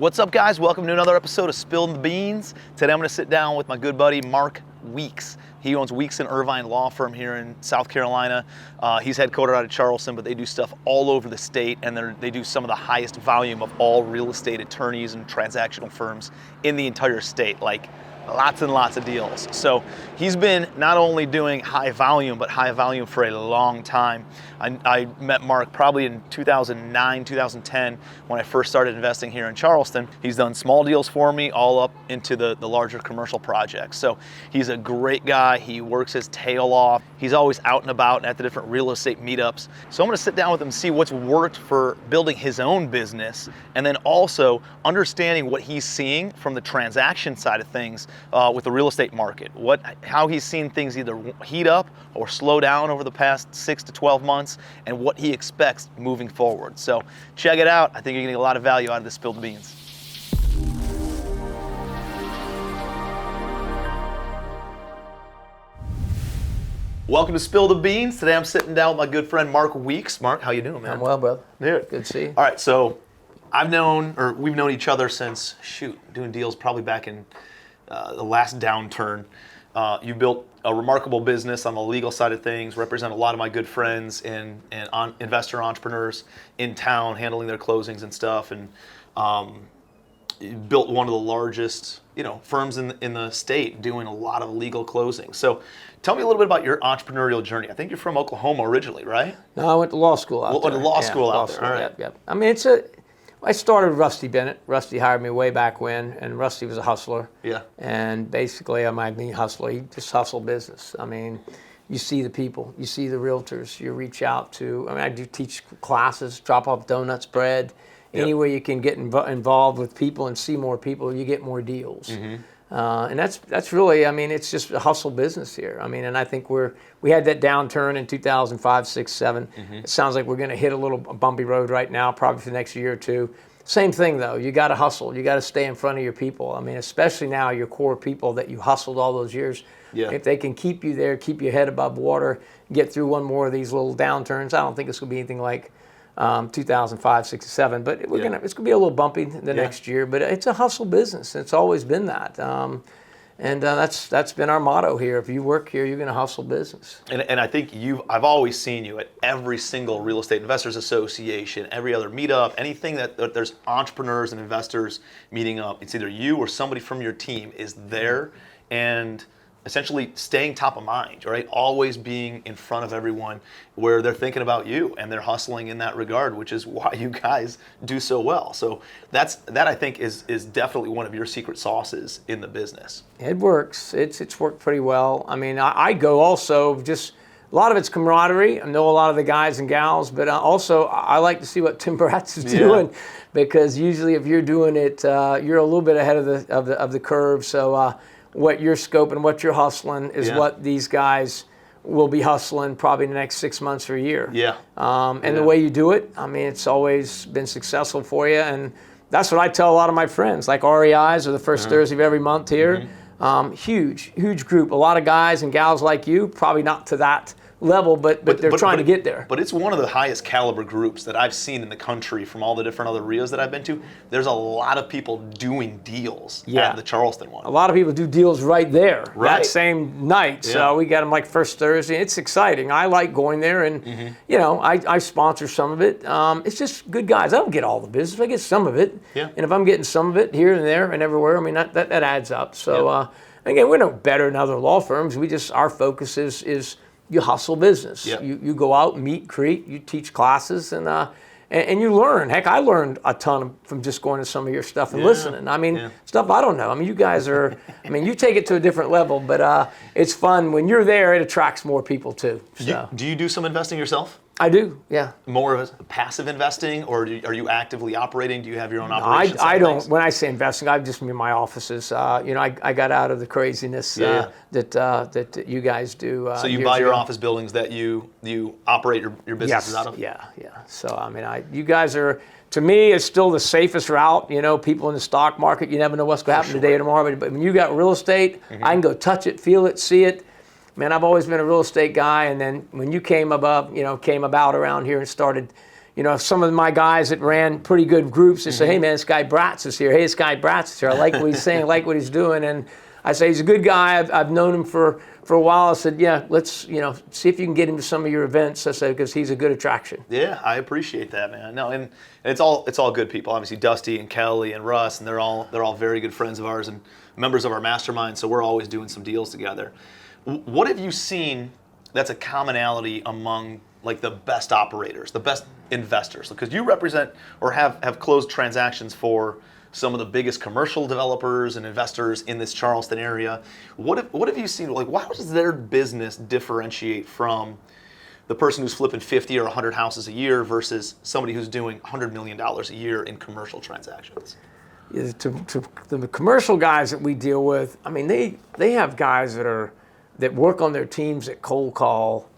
What's up, guys? Welcome to another episode of Spilling the Beans. Today I'm going to sit down with my good buddy Mark Weeks. He owns Weeks Irvine Law Firm here in South Carolina. He's headquartered out of Charleston, but they do stuff all over the state, and they do some of the highest volume of all real estate attorneys and transactional firms in the entire state. Like lots and lots of deals. So he's been not only doing high volume, but high volume for a long time. I met Mark probably in 2009, 2010, when I first started investing here in Charleston. He's done small deals for me, all up into the larger commercial projects. So he's a great guy. He works his tail off. He's always out and about at the different real estate meetups. So I'm gonna sit down with him and see what's worked for building his own business, and then also understanding what he's seeing from the transaction side of things with the real estate market. How he's seen things either heat up or slow down over the past 6 to 12 months, and what he expects moving forward. So check it out. I think you're gonna get a lot of value out of this Spilled Beans. Welcome to Spill the Beans. Today I'm sitting down with my good friend Mark Weeks. Mark, how you doing, man? I'm well, brother. Good. Good to see you. All right, so we've known each other since, doing deals probably back in the last downturn. You built a remarkable business on the legal side of things, represent a lot of my good friends and investor entrepreneurs in town, handling their closings and stuff, and you built one of the largest firms in the state doing a lot of legal closings. So tell me a little bit about your entrepreneurial journey. I think you're from Oklahoma originally, right? No, I went to law school out there. Went to law school out there. All right. Yep. I mean, I started with Rusty Bennett. Rusty hired me way back when, and Rusty was a hustler. Yeah. And basically, he just hustled business. I mean, you see the people, you see the realtors, you reach out to, I do teach classes, drop off donuts, bread. Yep. Any way you can get involved with people and see more people, you get more deals. Mm-hmm. And that's really, it's just a hustle business here. And I think we had that downturn in 2005, 6, 7. Mm-hmm. It sounds like we're going to hit a little bumpy road right now, probably for the next year or two. Same thing though, you got to hustle. You got to stay in front of your people. Especially now, your core people that you hustled all those years. Yeah. If they can keep you there, keep your head above water, get through one more of these little downturns. I don't think it's going to be anything like 2005, 6, 7, but it's going to be a little bumpy the next year, but it's a hustle business. It's always been that. And that's been our motto here. If you work here, you're going to hustle business. And I think I've always seen you at every single real estate investors association, every other meetup, anything that there's entrepreneurs and investors meeting up. It's either you or somebody from your team is there and essentially staying top of mind, right? Always being in front of everyone where they're thinking about you and they're hustling in that regard, which is why you guys do so well. So that I think is definitely one of your secret sauces in the business. It works. It's worked pretty well. I go also just, a lot of it's camaraderie. I know a lot of the guys and gals, but also I like to see what Tim Bratz is doing, because usually if you're doing it, you're a little bit ahead of the curve. So what you're scoping, what you're hustling is what these guys will be hustling probably in the next 6 months or a year. Yeah. The way you do it, it's always been successful for you. And that's what I tell a lot of my friends, like REIs are the first Thursday of every month here. Mm-hmm. Huge group. A lot of guys and gals like you, probably not to that level, but they're trying to get there. But it's one of the highest caliber groups that I've seen in the country from all the different other RIAs that I've been to. There's a lot of people doing deals at the Charleston one. A lot of people do deals right there, that same night. Yeah. So we got them like first Thursday. It's exciting. I like going there, and I sponsor some of it. It's just good guys. I don't get all the business. I get some of it. Yeah. And if I'm getting some of it here and there and everywhere, that adds up. So again, we're no better than other law firms. Our focus is you hustle business. Yep. You go out, meet, create, you teach classes, and you learn. Heck, I learned a ton from just going to some of your stuff and listening. Stuff I don't know. You guys are, you take it to a different level, but it's fun. When you're there, it attracts more people too. So. Do you do some investing yourself? I do, yeah. More of a passive investing, or are you actively operating? Do you have your own operations? I don't. When I say investing, I just mean my offices. I got out of the craziness that you guys do. So you buy your office buildings that you operate your businesses out of? Yeah. So you guys are, to me, it's still the safest route. People in the stock market, you never know what's going to happen today or tomorrow. But when you got real estate, I can go touch it, feel it, see it. Man, I've always been a real estate guy, and then when you came about around here and started, some of my guys that ran pretty good groups, they say, hey man, this guy Bratz is here. Hey, this guy Bratz is here. I like what he's saying, I like what he's doing. And I say, he's a good guy. I've known him for a while. I said, yeah, let's, see if you can get him to some of your events. I said, because he's a good attraction. Yeah, I appreciate that, man. No, and it's all good people. Obviously, Dusty and Kelly and Russ, and they're all very good friends of ours and members of our mastermind. So we're always doing some deals together. What have you seen that's a commonality among like the best operators, the best investors? Because you represent or have closed transactions for some of the biggest commercial developers and investors in this Charleston area. What have you seen? Like, how does their business differentiate from the person who's flipping 50 or 100 houses a year versus somebody who's doing $100 million a year in commercial transactions? Yeah, to the commercial guys that we deal with, I mean, they have guys that work on their teams that cold call,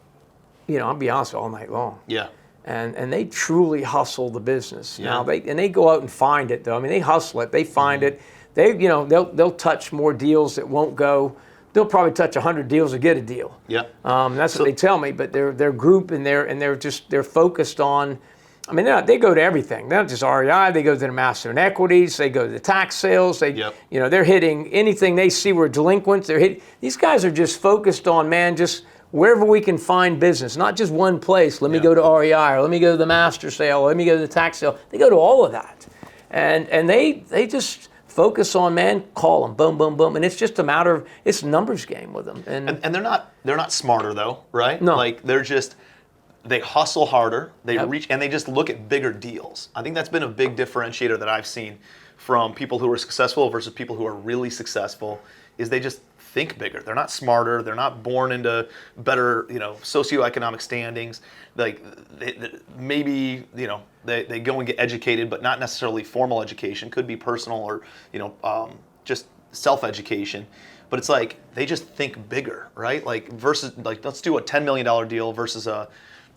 I'll be honest, all night long. Yeah. And they truly hustle the business. Yeah. Now they go out and find it though. I mean, they hustle it. They find it. They'll touch more deals that won't go. They'll probably touch 100 deals to get a deal. Yeah. That's what they tell me. But their group and they're focused on. I mean, they go to everything. They're not just REI. They go to the master and equities. They go to the tax sales. They're hitting anything they see where delinquents. These guys are just focused on, just wherever we can find business, not just one place. Let me go to REI, or let me go to the master sale, or let me go to the tax sale. They go to all of that, and they just focus on, call them, boom, boom, boom, and it's just a matter of it's a numbers game with them. And they're not smarter though, right? No. Like they hustle harder, they reach, and they just look at bigger deals. I think that's been a big differentiator that I've seen from people who are successful versus people who are really successful, is they just think bigger. They're not smarter. They're not born into better, socioeconomic standings. Like maybe, they go and get educated, but not necessarily formal education. Could be personal or, just self-education. But it's like they just think bigger, right? Like versus like let's do a $10 million deal versus a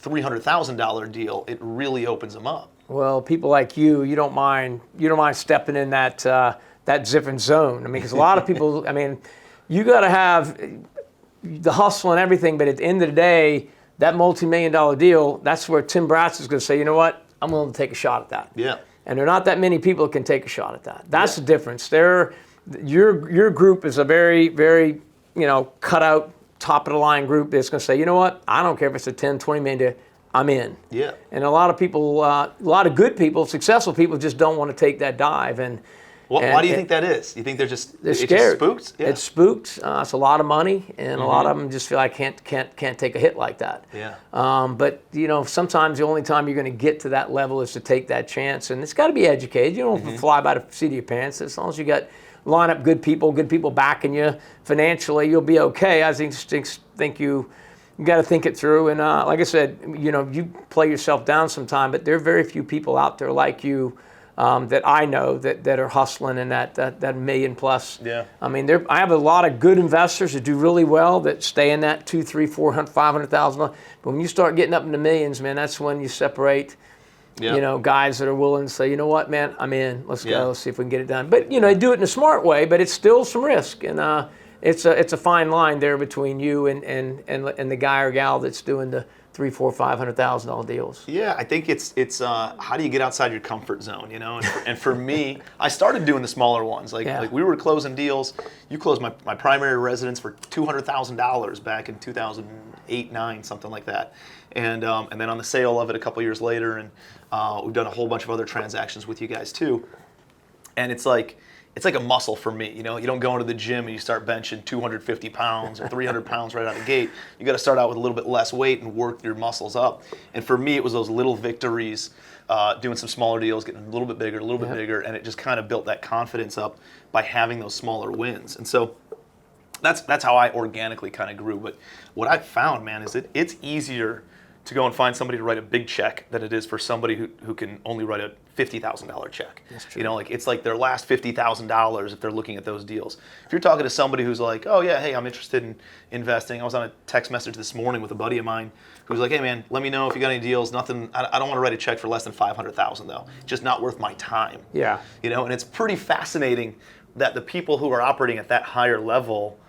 $300,000 deal. It really opens them up. Well, people like you don't mind stepping in that different zone. I mean, because a lot of people, you got to have the hustle and everything, but at the end of the day, that multi-million-dollar deal, that's where Tim Bratz is going to say, you know what, I'm willing to take a shot at that. Yeah. And there are not that many people that can take a shot at that. That's the difference. Your group is a very, very, cut out, top of the line group that's going to say, you know what, I don't care if it's a 10, 20 million deal, I'm in. Yeah. And a lot of people, a lot of good people, successful people just don't want to take that dive. Why do you think that is? You think they're scared? Just spooked? Yeah. It's spooked. It's a lot of money, and a lot of them just feel I can't take a hit like that. Yeah. But sometimes the only time you're going to get to that level is to take that chance, and it's got to be educated. You don't fly by the seat of your pants. As long as you line up good people backing you financially, you'll be okay. I think you got to think it through. And like I said, you play yourself down sometime, but there are very few people out there like you. That I know that are hustling in that million plus. Yeah. I mean, I have a lot of good investors that do really well that stay in that $200,000, $300,000, $400,000, $500,000. But when you start getting up into millions, man, that's when you separate. Guys that are willing to say, you know what, man, I'm in. Let's go. Let's see if we can get it done. But they do it in a smart way. But it's still some risk, and it's a fine line there between you and the guy or gal that's doing the $300,000, $400,000, $500,000 deals. Yeah, I think it's how do you get outside your comfort zone, And for me, I started doing the smaller ones. Like we were closing deals. You closed my primary residence for $200,000 back in 2008, 9, something like that, and then on the sale of it a couple years later, and we've done a whole bunch of other transactions with you guys too. And it's like a muscle for me. You don't go into the gym and you start benching 250 pounds or 300 pounds right out of the gate. You got to start out with a little bit less weight and work your muscles up. And for me, it was those little victories, doing some smaller deals, getting a little bit bigger, and it just kind of built that confidence up by having those smaller wins. And so that's how I organically kind of grew. But what I've found, man, is it's easier to go and find somebody to write a big check than it is for somebody who can only write a $50,000 check. That's true. It's like their last $50,000 if they're looking at those deals. If you're talking to somebody who's like, oh yeah, hey, I'm interested in investing. I was on a text message this morning with a buddy of mine who's like, hey man, let me know if you got any deals. Nothing. I don't want to write a check for less than $500,000 though. It's just not worth my time. Yeah. And it's pretty fascinating that the people who are operating at that higher level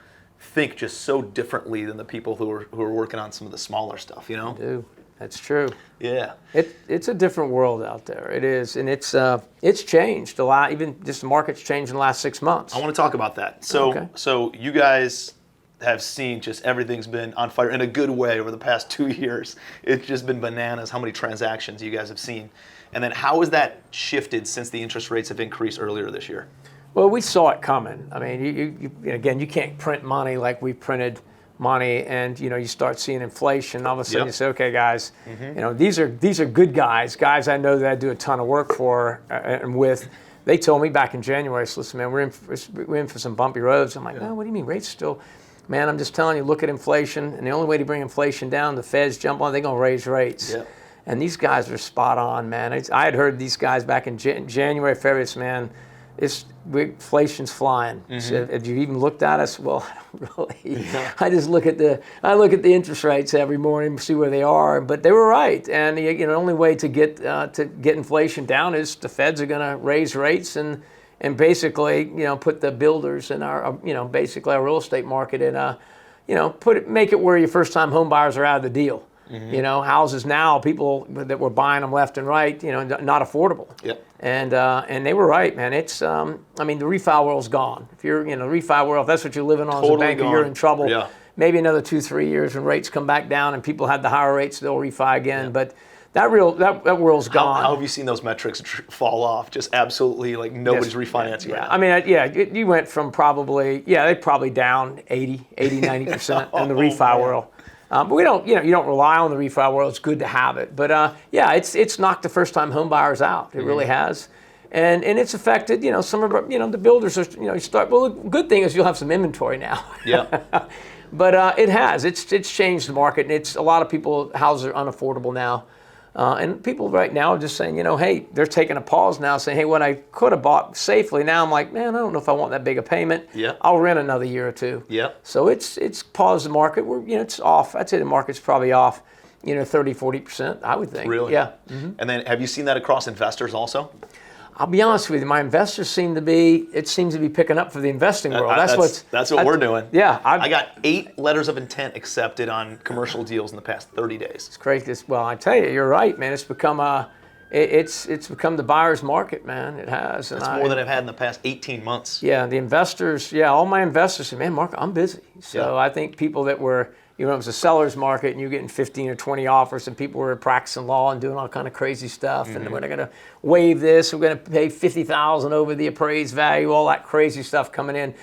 think just so differently than the people who are working on some of the smaller stuff, They do. That's true. Yeah. It's a different world out there. It is, and it's changed a lot. Even just the market's changed in the last 6 months. I want to talk about that. So you guys have seen just everything's been on fire in a good way over the past 2 years. It's just been bananas how many transactions you guys have seen. And then how has that shifted since the interest rates have increased earlier this year? Well, we saw it coming. I mean, you can't print money like we printed money, and you start seeing inflation. All of a sudden, you say, okay, guys, these are good guys I know that I do a ton of work for and with. They told me back in January, so listen, man, we're in for some bumpy roads. I'm like, no, what do you mean rates still? Man, I'm just telling you, look at inflation, and the only way to bring inflation down, the Feds jump on, they're going to raise rates. Yeah. And these guys are spot on, man. I had heard these guys back in January, February, man, inflation's flying. So if you even looked at us, well, really, I just look at the interest rates every morning and see where they are. But they were right, and the only way to get inflation down is the Feds are going to raise rates and basically put the builders in our basically our real estate market in make it where your first time home buyers are out of the deal. Houses now, people that were buying them left and right, not affordable. Yep. And they were right, man. It's, the refi world's gone. If you're, the refi world, if that's what you're living on as a banker, you're in trouble. Yeah. Maybe another 2-3 years when rates come back down and people had the higher rates, they'll refi again. Yeah. But that world's gone. How have you seen those metrics fall off? Just absolutely, like nobody's refinancing right now. You went from they're probably down 80, 90% in the refi world. But we don't, you don't rely on the refi world. It's good to have it. But it's knocked the first-time home buyers out. It really has, and it's affected. Some of our, the builders are, you start. Well, the good thing is you'll have some inventory now. Yeah. But it has. It's changed the market, and it's a lot of people houses are unaffordable now. And people right now are just saying, hey, they're taking a pause now, saying, hey, what I could have bought safely, now I'm like, man, I don't know if I want that big a payment. Yeah. I'll rent another year or two. Yeah. So it's paused the market. It's off. I'd say the market's probably off, 30, 40%, I would think. Really? Yeah. Mm-hmm. And then have you seen that across investors also? I'll be honest with you, my investors seems to be picking up for the investing world. That's what we're doing. Yeah. I got 8 letters of intent accepted on commercial deals in the past 30 days. It's crazy. Well, I tell you, you're right, man. It's become it's become the buyer's market, man. It has. That's more than I've had in the past 18 months. Yeah, the investors, all my investors say, man, Mark, I'm busy. So I think people that were, it was a seller's market and you're getting 15 or 20 offers and people were practicing law and doing all kind of crazy stuff. Mm-hmm. And we're going to waive this. We're going to pay $50,000 over the appraised value, all that crazy stuff coming in.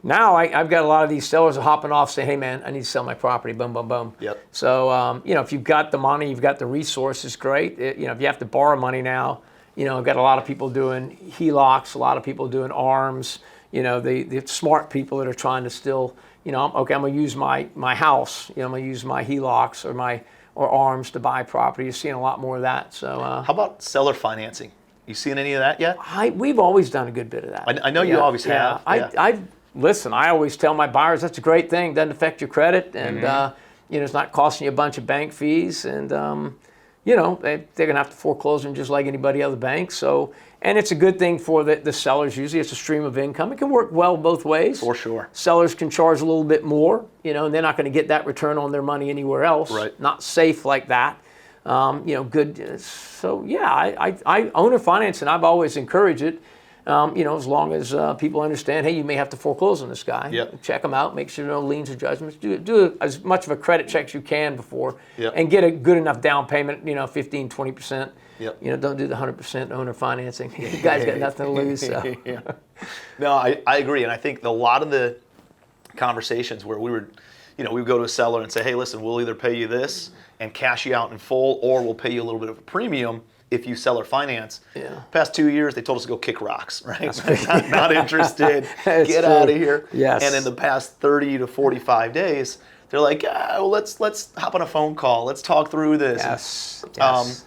Now I've got a lot of these sellers hopping off saying, hey, man, I need to sell my property, boom, boom, boom. Yep. So, if you've got the money, you've got the resources, great. If you have to borrow money now, I've got a lot of people doing HELOCs, a lot of people doing ARMs, the smart people that are trying to still, I'm going to use my house, I'm going to use my HELOCs or ARMs to buy property. You're seeing a lot more of that. So how about seller financing? You seen any of that yet? We've always done a good bit of that. I know you always have. Listen, I always tell my buyers that's a great thing. Doesn't affect your credit, and it's not costing you a bunch of bank fees, and they're gonna have to foreclose them just like anybody other bank. So, and it's a good thing for the sellers. Usually, it's a stream of income. It can work well both ways. For sure. Sellers can charge a little bit more, and they're not going to get that return on their money anywhere else. Right. Not safe like that. Good. So I owner finance, and I've always encouraged it. As long as people understand, hey, you may have to foreclose on this guy. Yep. Check them out, make sure there are no liens or judgments. Do as much of a credit check as you can before, and get a good enough down payment, 15, 20%. Yep. Don't do the 100% owner financing. You guys got nothing to lose. So. Yeah. No, I agree, and I think a lot of the conversations where we would go to a seller and say, hey, listen, we'll either pay you this and cash you out in full, or we'll pay you a little bit of a premium if you seller finance. Yeah. Past 2 years, they told us to go kick rocks, right? not interested, get out of here. Yes. And in the past 30 to 45 days, they're like, let's hop on a phone call. Let's talk through this. Yes.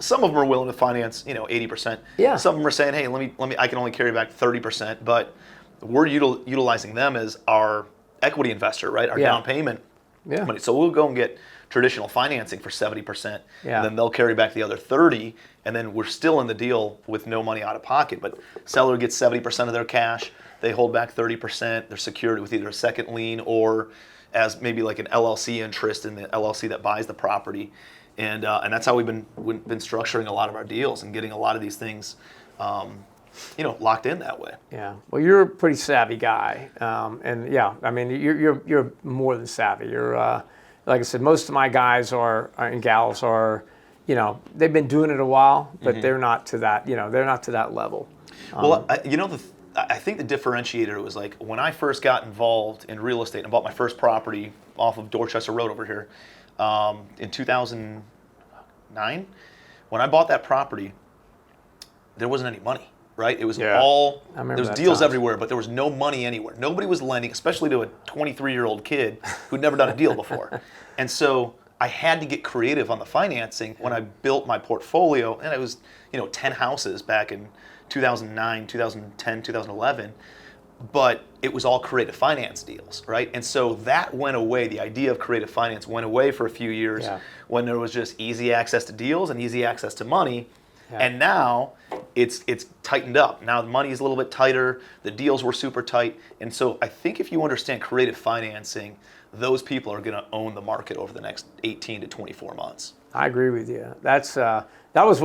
Some of them are willing to finance, 80%. Yeah. Some of them are saying, hey, let me. I can only carry back 30%, but we're utilizing them as our equity investor, right? Our down payment money. So we'll go and get traditional financing for 70%, and then they'll carry back the other 30%, and then we're still in the deal with no money out of pocket. But seller gets 70% of their cash, they hold back 30%, they're secured with either a second lien or as maybe like an LLC interest in the LLC that buys the property. And that's how we've been structuring a lot of our deals and getting a lot of these things, locked in that way. Yeah. Well, you're a pretty savvy guy, and yeah, I mean, you're more than savvy. You're like I said, most of my guys and gals are, they've been doing it a while, but they're not to that. They're not to that level. Well, I think the differentiator was like when I first got involved in real estate and bought my first property off of Dorchester Road over here in 2009. When I bought that property, there wasn't any money, right? It was there was deals everywhere, but there was no money anywhere. Nobody was lending, especially to a 23-year-old kid who'd never done a deal before. And so I had to get creative on the financing when I built my portfolio, and it was 10 houses back in 2009, 2010, 2011, but it was all creative finance deals, right? And so that went away. The idea of creative finance went away for a few years when there was just easy access to deals and easy access to money. Yeah. And now it's tightened up. Now the money is a little bit tighter. The deals were super tight. And so I think if you understand creative financing, those people are going to own the market over the next 18 to 24 months. I agree with you. That's that's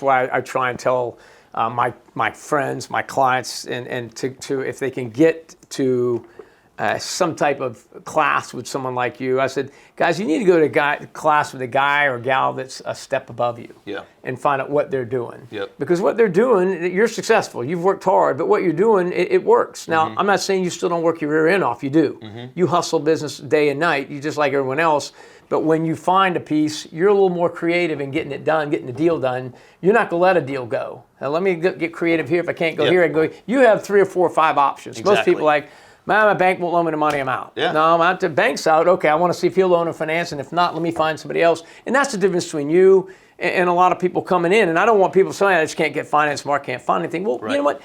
why I try and tell my friends, my clients, and to if they can get to some type of class with someone like you, I said, guys, you need to go to class with a guy or gal that's a step above you, and find out what they're doing. Because what they're doing, you're successful, you've worked hard, but what you're doing, it works. Now, I'm not saying you still don't work your rear end off. You do. You hustle business day and night. You just like everyone else. But when you find a piece, you're a little more creative in getting it done, getting the deal done. You're not going to let a deal go. Now, let me get creative here. If I can't go here, I can go. You have 3 or 4 or 5 options. Exactly. Most people are like, man, my bank won't loan me the money, I'm out. No, I'm out. The bank's out. Okay, I want to see if he'll loan or finance, and if not, let me find somebody else. And that's the difference between you and a lot of people coming in. And I don't want people saying, I just can't get finance, Mark can't find anything. Well, you know what?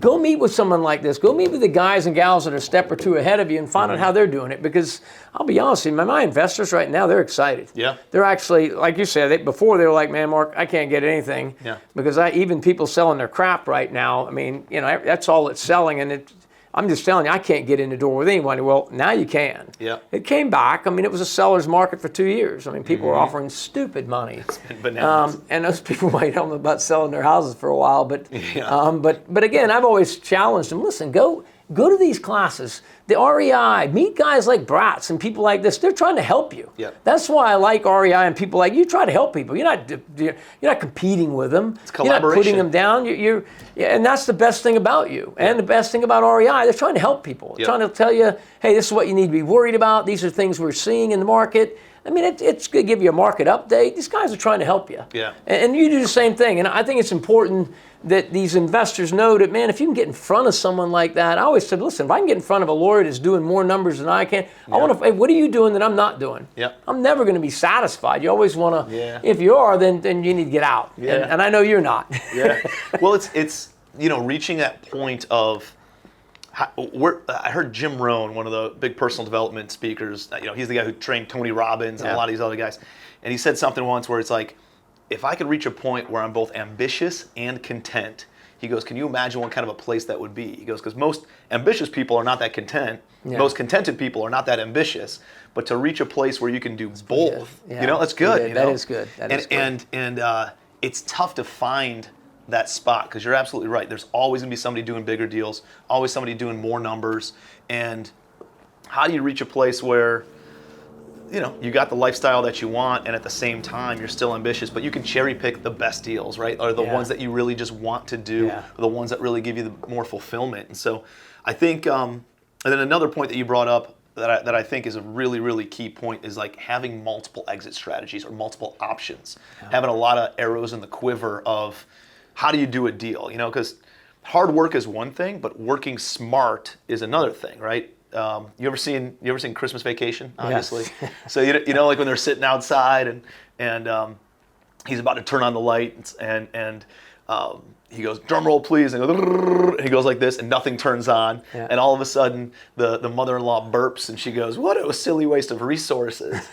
Go meet with someone like this. Go meet with the guys and gals that are a step or two ahead of you and find out how they're doing it. Because I'll be honest with you, my investors right now, they're excited. They're actually, like you said, before they were like, man, Mark, I can't get anything. Because even people selling their crap right now, I mean, that's all it's selling. And I'm just telling you, I can't get in the door with anyone. Well, now you can. It came back. I mean, it was a seller's market for 2 years. I mean, people were offering stupid money. It's been bananas. And those people might know about selling their houses for a while. But again, I've always challenged them. Listen, go to these classes. The REI, meet guys like Bratz and people like this. They're trying to help you. That's why I like REI and people like you. Try to help people. You're not competing with them. It's collaboration. You're not putting them down. And that's the best thing about you. And the best thing about REI, they're trying to help people. They're trying to tell you, hey, this is what you need to be worried about. These are things we're seeing in the market. I mean, it's going to give you a market update. These guys are trying to help you. And you do the same thing. And I think it's important that these investors know that, man, if you can get in front of someone like that, I always said, listen, if I can get in front of a lawyer that's doing more numbers than I can, I want to, hey, what are you doing that I'm not doing? I'm never going to be satisfied. You always want to, if you are, then you need to get out. And I know you're not. Well, it's reaching that point of, I heard Jim Rohn, one of the big personal development speakers, he's the guy who trained Tony Robbins and a lot of these other guys, and he said something once where it's like, if I could reach a point where I'm both ambitious and content, he goes, can you imagine what kind of a place that would be? He goes, because most ambitious people are not that content. Most contented people are not that ambitious. But to reach a place where you can do both, that's good. That is good. And it's tough to find that spot because you're absolutely right. There's always going to be somebody doing bigger deals, always somebody doing more numbers. And how do you reach a place where you got the lifestyle that you want, and at the same time, you're still ambitious, but you can cherry pick the best deals, right? Or the ones that you really just want to do, or the ones that really give you the more fulfillment. And so I think, and then another point that you brought up that I think is a really, really key point is like having multiple exit strategies or multiple options, having a lot of arrows in the quiver of how do you do a deal, because hard work is one thing, but working smart is another thing, right? You ever seen Christmas Vacation? Obviously. Yes. So like when they're sitting outside and he's about to turn on the light and he goes, drum roll please, and he goes like this and nothing turns on, and all of a sudden the mother-in-law burps and she goes, what a silly waste of resources.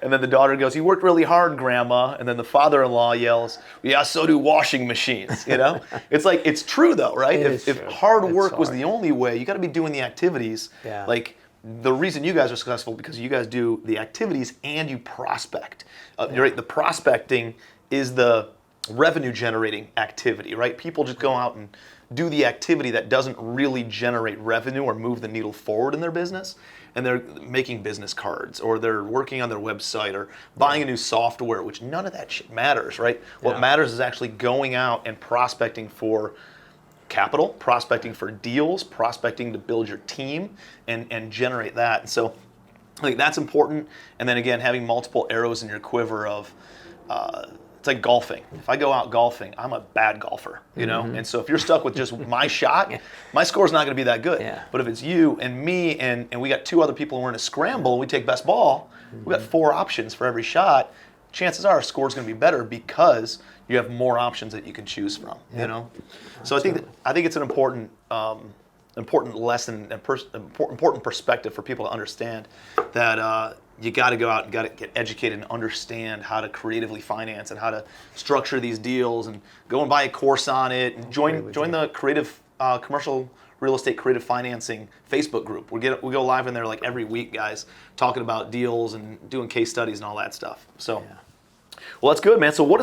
And then the daughter goes, you worked really hard, Grandma. And then the father-in-law yells, yeah, so do washing machines. It's like, it's true though, right? If hard work was the only way, you got to be doing the activities. Like the reason you guys are successful because you guys do the activities and you prospect. You're right. The prospecting is the revenue generating activity, right? People just go out and do the activity that doesn't really generate revenue or move the needle forward in their business. And they're making business cards, or they're working on their website, or buying a new software, which none of that shit matters, right? What matters is actually going out and prospecting for capital, prospecting for deals, prospecting to build your team and generate that. And so I think that's important. And then again, having multiple arrows in your quiver of, it's like golfing. If I go out golfing, I'm a bad golfer, you know? And so if you're stuck with just my shot, my score's not gonna be that good. But if it's you and me and we got 2 other people and we're in a scramble and we take best ball, we got 4 options for every shot, chances are our score's gonna be better because you have more options that you can choose from, you know? So I think it's an important lesson and important perspective for people to understand that you got to go out and got to get educated and understand how to creatively finance and how to structure these deals and go and buy a course on it and join the creative commercial real estate creative financing Facebook group. We go live in there like every week, guys, talking about deals and doing case studies and all that stuff. So, well, that's good, man. So what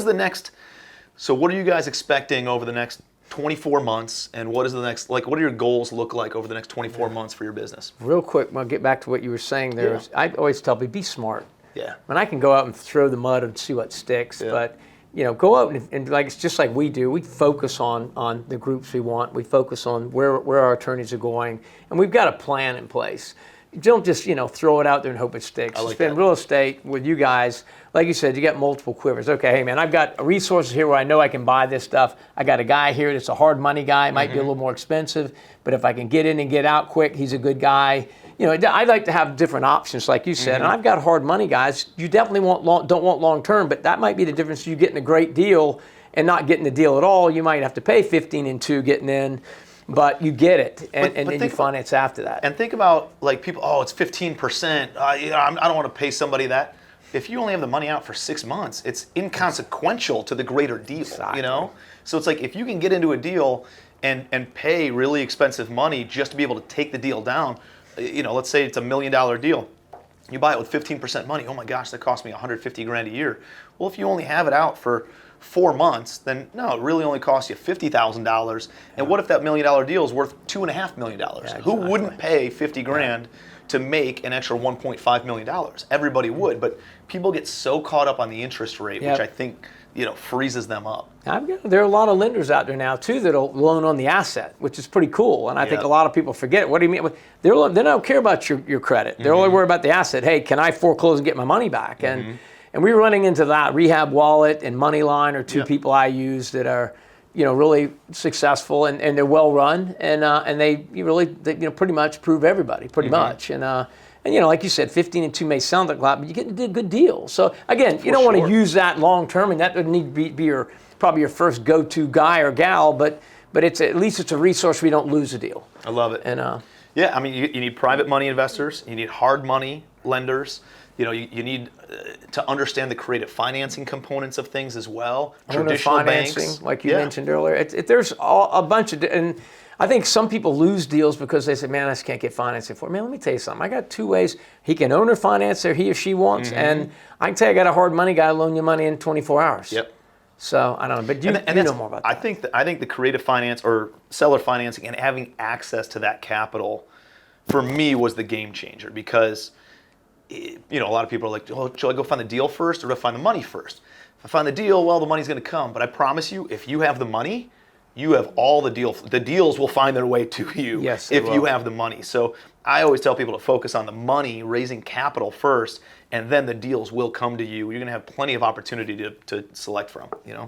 are you guys expecting over the next 24 months, and what do your goals look like over the next 24 months for your business? Real quick, I'll get back to what you were saying there. I always tell people, be smart. Yeah. I mean, I can go out and throw the mud and see what sticks, but go out and like it's just like we do. We focus on the groups we want. We focus on where our attorneys are going, and we've got a plan in place. You don't just throw it out there and hope it sticks. It's been real estate with you guys. Like you said, you got multiple quivers. Okay, hey man, I've got resources here where I know I can buy this stuff. I got a guy here that's a hard money guy. It might be a little more expensive, but if I can get in and get out quick, he's a good guy. I like to have different options, like you said. And I've got hard money guys. You definitely don't want long term, but that might be the difference. You getting a great deal and not getting the deal at all. You might have to pay 15 and 2 getting in. But you get it, and then you finance after that. And think about like people, it's 15%. I don't want to pay somebody that. If you only have the money out for 6 months, it's inconsequential to the greater deal, So it's like if you can get into a deal and pay really expensive money just to be able to take the deal down, let's say it's $1 million deal. You buy it with 15% money. Oh my gosh, that cost me $150,000 a year. Well, if you only have it out for 4 months, then no, it really only costs you $50,000. And what if that $1 million deal is worth $2.5 million? Who wouldn't pay $50,000 to make an extra $1.5 million? Everybody would, but people get so caught up on the interest rate, which I think freezes them up. There are a lot of lenders out there now too that'll loan on the asset, which is pretty cool. And I think a lot of people forget it. What do you mean? They don't care about your credit. They're only worried about the asset. Hey, can I foreclose and get my money back? And we're running into that. Rehab Wallet and Moneyline are 2 people I use that are, really successful and they're well run and they pretty much prove everybody pretty much. And like you said, 15 and 2 may sound like a lot, but you get a good deal. So again, you don't want to use that long term, and that would need to be probably your first go-to guy or gal. But it's at least it's a resource where you don't lose a deal. I love it. And you need private money investors. You need hard money lenders. You need to understand the creative financing components of things as well. Traditional banks, like you mentioned earlier. There's a bunch of, and I think some people lose deals because they say, man, I just can't get financing for it. Man, let me tell you something. I got 2 ways. He can owner finance or he or she wants, and I can tell you I got a hard money guy loan you money in 24 hours. Yep. So I don't know, but you know more about that. I think the creative finance or seller financing and having access to that capital, for me, was the game changer because a lot of people are like, should I go find the deal first or do I find the money first? If I find the deal, well, the money's going to come. But I promise you, if you have the money, you have all the deals. The deals will find their way to you if you have the money. So I always tell people to focus on the money, raising capital first, and then the deals will come to you. You're going to have plenty of opportunity to select from, Yep.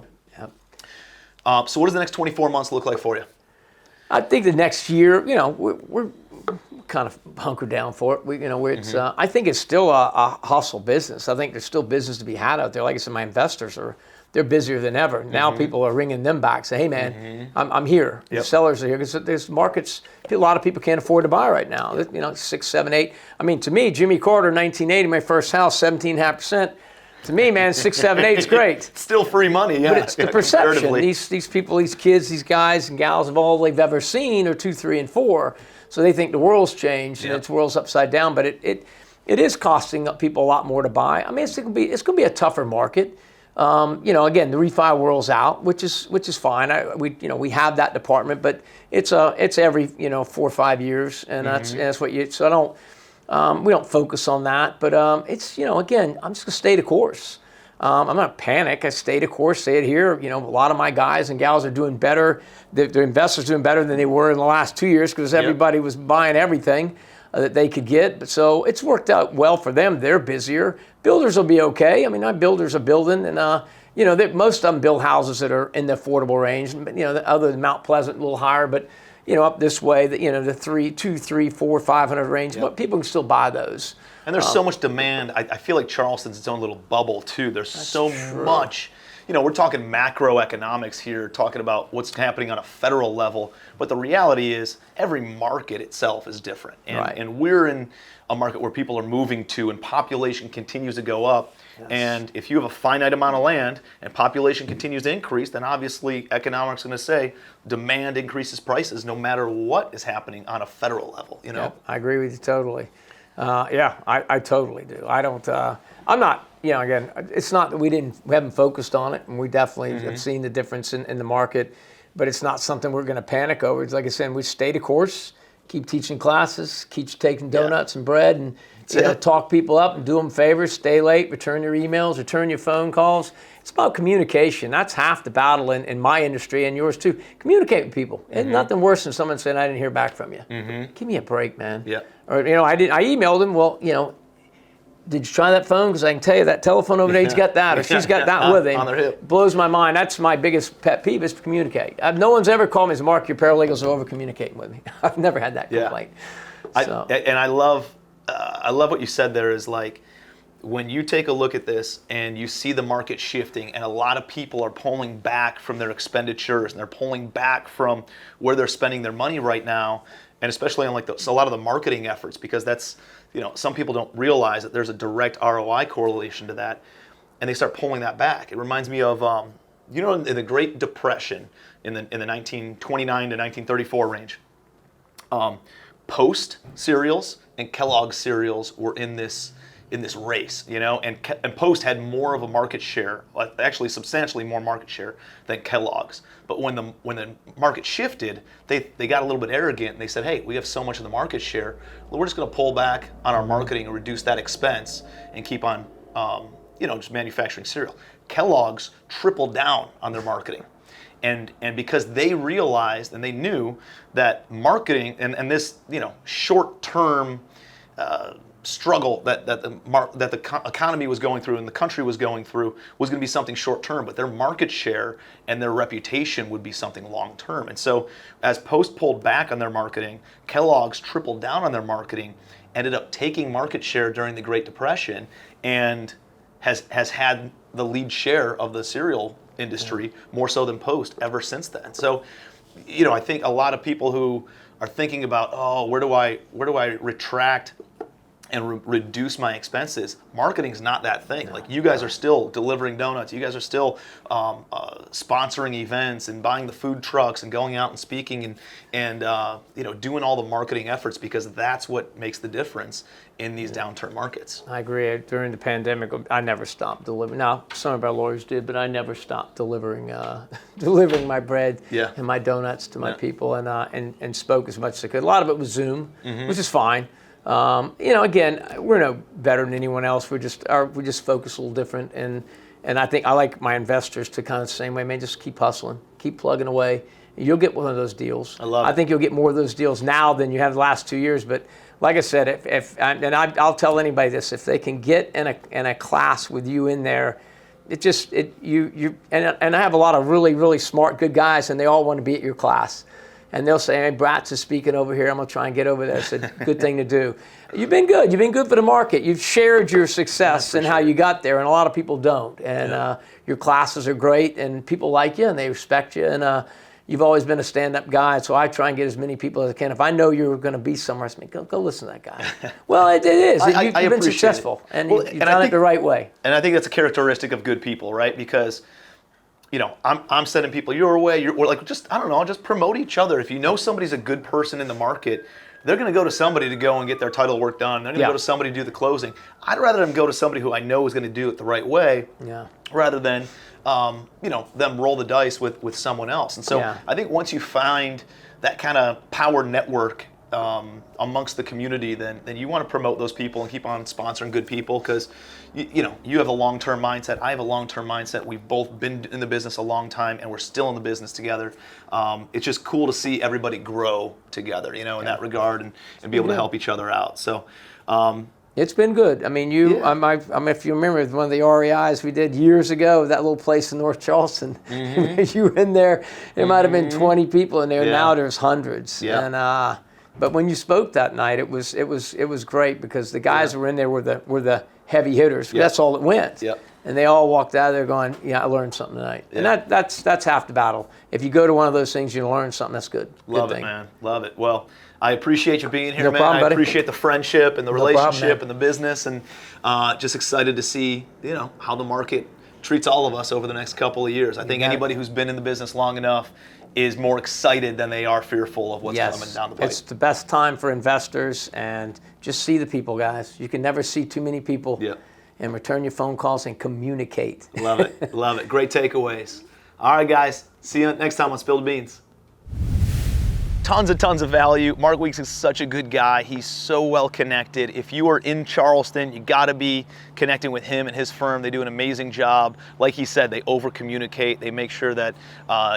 So what does the next 24 months look like for you? I think the next year, we're kind of hunkered down for it. I think it's still a hustle business. I think there's still business to be had out there. Like I said, my investors they're busier than ever. Now people are ringing them back, say, hey man, I'm here. The sellers are here because there's markets. A lot of people can't afford to buy right now. 6, 7, 8. I mean, to me, Jimmy Carter, 1980, my first house, 17.5%. To me, man, 6, 7, 8 is great. Still free money, yeah. But it's the perception. These people, these kids, these guys and gals of all they've ever seen are 2, 3, and 4. So they think the world's changed and the world's upside down. But it is costing people a lot more to buy. I mean, it's going to be a tougher market. Again, the refi world's out, which is fine. We have that department, but it's every 4 or 5 years, and that's what you. So we don't focus on that, but again, I'm just gonna stay the course. I'm not panic. I stay the course, stay it here. A lot of my guys and gals are doing better. Their investors doing better than they were in the last 2 years because everybody was buying everything that they could get. But so it's worked out well for them. They're busier. Builders will be okay. I mean, our builders are building, and most of them build houses that are in the affordable range. Other than Mount Pleasant, a little higher, but up this way, the 200, 300, 400, 500 range. But people can still buy those. And there's so much demand. I feel like Charleston's its own little bubble too. There's so much. We're talking macroeconomics here, talking about what's happening on a federal level. But the reality is every market itself is different. And we're in a market where people are moving to and population continues to go up. Yes. And if you have a finite amount of land and population continues to increase, then obviously economics is going to say demand increases prices no matter what is happening on a federal level. Yep, I agree with you totally. I totally do. I don't. I'm not. Again, it's not that we haven't focused on it, and we definitely have seen the difference in the market. But it's not something we're going to panic over. It's like I said, we stay the course, keep teaching classes, keep taking donuts and bread, and talk people up and do them favors. Stay late, return your emails, return your phone calls. It's about communication. That's half the battle in my industry and yours too. Communicate with people. Ain't nothing worse than someone saying, "I didn't hear back from you." Give me a break, man. Yeah. Or I emailed him. Well, did you try that phone? Because I can tell you that telephone over there, he's got that, or she's got that with him. On their hip. Blows my mind. That's my biggest pet peeve is to communicate. No one's ever called me and said, "Mark, your paralegals are over communicating with me." I've never had that complaint. I love what you said there is like, when you take a look at this and you see the market shifting and a lot of people are pulling back from their expenditures and they're pulling back from where they're spending their money right now, and especially on a lot of the marketing efforts, because that's, some people don't realize that there's a direct ROI correlation to that, and they start pulling that back. It reminds me of, in the Great Depression in the 1929 to 1934 range, Post cereals and Kellogg's cereals were in this race, and Post had more of a market share, actually substantially more market share than Kellogg's. But when the market shifted, they got a little bit arrogant and they said, "Hey, we have so much of the market share, we're just going to pull back on our marketing and reduce that expense and keep on, just manufacturing cereal." Kellogg's tripled down on their marketing. And because they realized and they knew that marketing and this short-term struggle that the economy was going through and the country was going through was going to be something short-term, but their market share and their reputation would be something long-term. And so as Post pulled back on their marketing, Kellogg's tripled down on their marketing, ended up taking market share during the Great Depression, and has had the lead share of the cereal industry more so than Post ever since then. So, I think a lot of people who are thinking about, where do I retract and reduce my expenses, marketing's not that thing. Like, you guys are still delivering donuts, you guys are still sponsoring events and buying the food trucks and going out and speaking and doing all the marketing efforts, because that's what makes the difference in these downturn markets. I agree. During the pandemic, I never stopped delivering. Now, some of our lawyers did, but I never stopped delivering my bread and my donuts to my people, and spoke as much as I could. A lot of it was Zoom, which is fine. Again, we're no better than anyone else. We just focus a little different, and I think I like my investors to kind of the same way. Man, just keep hustling, keep plugging away. You'll get one of those deals. I think you'll get more of those deals now than you have the last 2 years. But like I said, I'll tell anybody this: if they can get in a class with you in there, and I have a lot of really, really smart, good guys, and they all want to be at your class. And they'll say, "Hey, Bratz is speaking over here. I'm going to try and get over there." I said, "Good thing to do." You've been good. You've been good for the market. You've shared your success and how you got there, and a lot of people don't. And your classes are great, and people like you, and they respect you. And you've always been a stand-up guy, so I try and get as many people as I can. If I know you're going to be somewhere, I say, go listen to that guy. Well, it is. You've been successful, and you've done it the right way. And I think that's a characteristic of good people, right? Because, you know, I'm sending people your way. Or like, just, I don't know, just promote each other. If you know somebody's a good person in the market, they're going to go to somebody to go and get their title work done. They're going to go to somebody to do the closing. I'd rather them go to somebody who I know is going to do it the right way, rather than you know, them roll the dice with someone else. And so I think once you find that kind of power network amongst the community, then you want to promote those people and keep on sponsoring good people, because you know, you have a long-term mindset. I have a long-term mindset. We've both been in the business a long time, and we're still in the business together. It's just cool to see everybody grow together, you know, in that regard, and be able to help each other out. So. It's been good. I mean, if you remember one of the REIs we did years ago, that little place in North Charleston, you were in there, there might have been 20 people in there. Now there's hundreds. And but when you spoke that night, it was great, because the guys who were in there were the heavy hitters. That's all that went. And they all walked out of there going, I learned something tonight. And that's half the battle. If you go to one of those things, you learn something. That's good. Love it, man. Love it. Well, I appreciate you being here, man. Problem, I appreciate the friendship and the relationship problem, and the business, and just excited to see, you know, how the market treats all of us over the next couple of years. I think anybody who's been in the business long enough is more excited than they are fearful of what's coming down the pipe. It's the best time for investors, and just see the people, guys. You can never see too many people. And return your phone calls and communicate. Love it. Love it. Great takeaways. All right, guys. See you next time on Spill the Beans. Tons of value. Mark Weeks is such a good guy. He's so well connected. If you are in Charleston, you got to be connecting with him and his firm. They do an amazing job. Like he said, they over communicate. They make sure that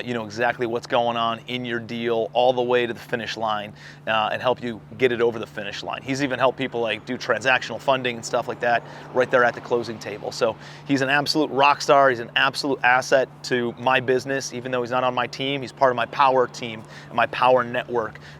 you know exactly what's going on in your deal all the way to the finish line, and help you get it over the finish line. He's even helped people like do transactional funding and stuff like that right there at the closing table. So he's an absolute rock star. He's an absolute asset to my business. Even though he's not on my team, he's part of my power team and my power network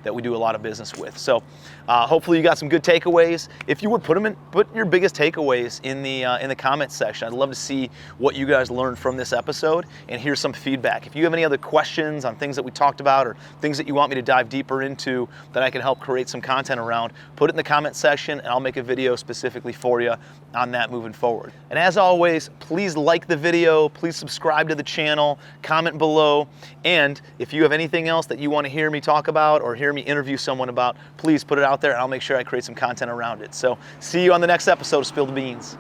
that we do a lot of business with. So hopefully you got some good takeaways. If you would put your biggest takeaways in the comments section. I'd love to see what you guys learned from this episode and hear some feedback. If you have any other questions on things that we talked about or things that you want me to dive deeper into that I can help create some content around, put it in the comment section and I'll make a video specifically for you on that moving forward. And as always, please like the video, please subscribe to the channel, comment below, and if you have anything else that you want to hear me talk about or hear me interview someone about, please put it out there and I'll make sure I create some content around it. So see you on the next episode of Spill the Beans.